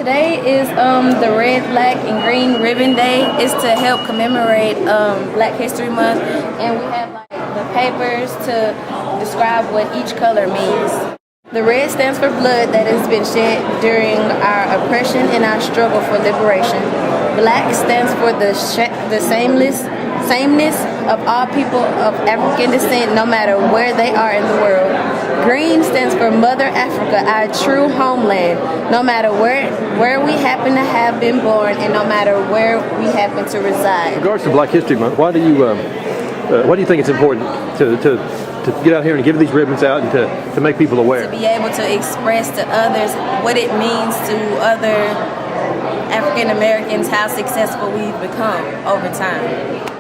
Today is the Red, Black, and Green Ribbon Day. It's to help commemorate Black History Month, and we have like the papers to describe what each color means. The red stands for blood that has been shed during our oppression and our struggle for liberation. Black stands for the sameness of all people of African descent, no matter where they are in the world. Green stands for Mother Africa, our true homeland, no matter where we happen to have been born and no matter where we happen to reside. In regards to Black History Month, why do you think it's important to get out here and give these ribbons out and to make people aware? To be able to express to others what it means to other African Americans, how successful we've become over time.